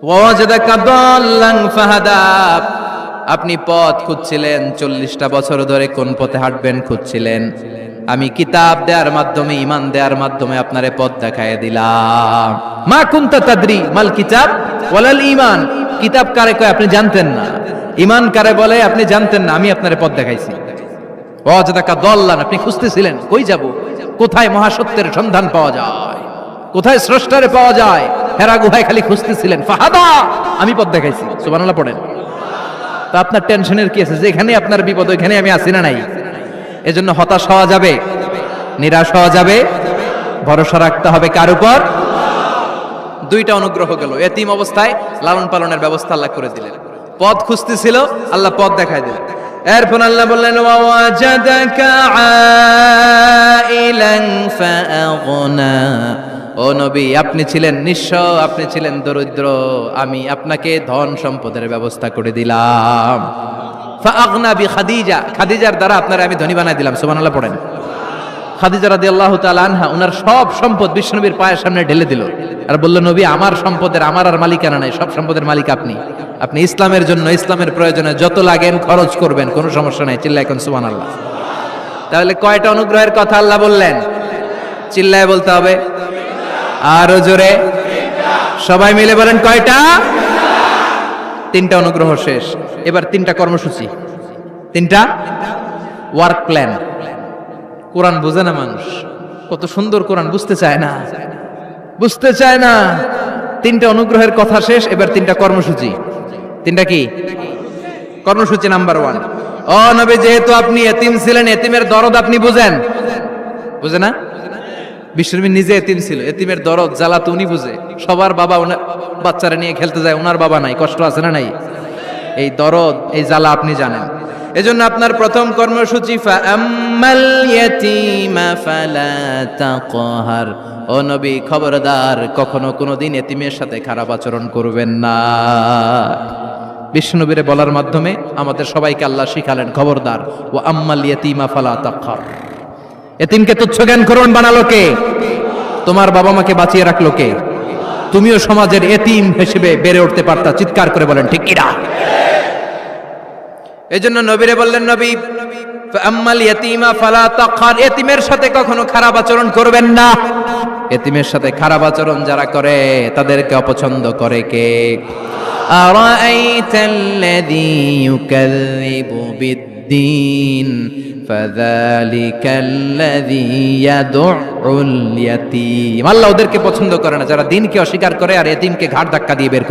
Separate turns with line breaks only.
ওয়াজাদাকা দাল্লান ফাহাদা, আপনি পথ খুঁজছিলেন 40টা বছর ধরে কোন পথে হাঁটবেন খুঁজছিলেন, আমি কিতাব দেওয়ার মাধ্যমে ঈমান দেওয়ার মাধ্যমে আপনারে পথ দেখায় দিলাম। মা কুনতা তাদরি মাল কিতাব ওয়ালাল ঈমান, কিতাব কারে কয় আপনি জানতেন না, ঈমান কারে বলে আপনি জানতেন না, আমি আপনারে পথ দেখাইছি। ওয়াজাদাকা দাল্লান, আপনি খুঁজতেছিলেন কই যাব, কোথায় মহাসত্যের সন্ধান পাওয়া যায়, কোথায় স্রষ্টারে পাওয়া যায়, হেরা গুহায় খালি খুঁজতেছিলেন। ফাহাদা, আমি পথ দেখাইছি। সুবহানাল্লাহ পড়েন। তো আপনার টেনশনের কি আছে, যেখানে আপনার বিপদ ওইখানে আমি আছি না নাই? এজন্য হতাশ হওয়া যাবে, নিরাশ হওয়া যাবে, ভরসা রাখতে হবে কার উপর? দুইটা অনুগ্রহ গেল, এতিম অবস্থায় লালন পালনের ব্যবস্থা আল্লাহ করে দিলেন, পথ খুঁজতেছিল আল্লাহ পথ দেখায় দিলেন। এরপর আল্লাহ বললেন ওয়াজাদাকা আইলান ফাআগনা, ও নবী আপনি ছিলেন নিঃস্ব, আপনি ছিলেন দরিদ্র, আমি আপনাকে ধন সম্পদের ব্যবস্থা করে দিলাম। ফাআগনা বিখাদিজা, খাদিজার দ্বারা আপনারা আমি ধনী বানাই দিলাম। সুবহানাল্লাহ পড়েন। খাদিজা রাদিয়াল্লাহু তাআলা আনহা ওনার সব সম্পদ বিশ্বনবীর পায়ের সামনে ঢেলে দিল আর বলল, নবী আমার সম্পদের আমার আর মালিকানা নাই, সব সম্পদের মালিক আপনি। আপনি ইসলামের জন্য ইসলামের প্রয়োজনে যত লাগেন খরচ করবেন, কোনো সমস্যা নাই। চিল্লায় কোন সুবহানাল্লাহ। তাহলে কয়টা অনুগ্রহের কথা আল্লাহ বললেন? চিল্লায় বলতে হবে, আরো জোরে, সবাই মিলে বলেন কয়টা? তিনটা অনুগ্রহ শেষ, এবার তিনটা কর্মসূচি, তিনটা ওয়ার্ক প্ল্যান। কোরআন বোঝে না মানুষ, কত সুন্দর কোরআন বুঝতে চায় না, বুঝতে চায় না। তিনটা অনুগ্রহের কথা শেষ, এবার তিনটা কর্মসূচি। তিনটা কি কর্মসূচি? নাম্বার 1, ও নবী যেহেতু আপনি এতিম ছিলেন, এতিমের দরদ আপনি বুঝেন, বুঝে না? বিশ্বনবী নিজে এতিম ছিল, এতিমের দরদ জ্বালা তো উনি বুঝে। সবার বাবা বাচ্চারা নিয়ে খেলতে যায়, ওনার বাবা নাই, কষ্ট আছে না নাই? এই দরদ এই জ্বালা আপনি জানেন। এজন্য আপনার প্রথম কর্মসূচি ফাআম্মাল ইয়াতীমা ফালা তাকহার, ও নবী খবরদার কখনো কোনোদিন এতিমের সাথে খারাপ আচরণ করবেন না। বিশ্বনবীরে বলার মাধ্যমে আমাদের সবাইকে আল্লাহ শিখালেন, খবরদার ওয়া আম্মাল ইয়াতীমা ফালা তাকহার। এতিমকে তুচ্ছ জ্ঞান করুন বানালো কে? তোমার বাবা মাকে বাঁচিয়ে রাখলো কে? তুমিও সমাজের এতিম হিসেবে বেড়ে উঠতে পারতা। চিৎকার করে বলেন ঠিক কিনা? এজন্য নবীরে বললেন, নবী ফাআম্মাল ইয়াতীমা ফালা তাকহার, এতিমের সাথে কখনো খারাপ আচরণ করবেন না। এতিমের সাথে খারাপ আচরণ যারা করে তাদেরকে অপছন্দ করে কে? আরাআইতাল্লাযী ইউকাযযিবু বিদ্দীন ফাযালিকাল্লাযী ইয়াদউল ইয়াতীম, আল্লাহ ওদেরকে পছন্দ করে না যারা দ্বীনকে অস্বীকার করে আর এতিমকে ঘাড় ধাক্কা দিয়ে বের করে।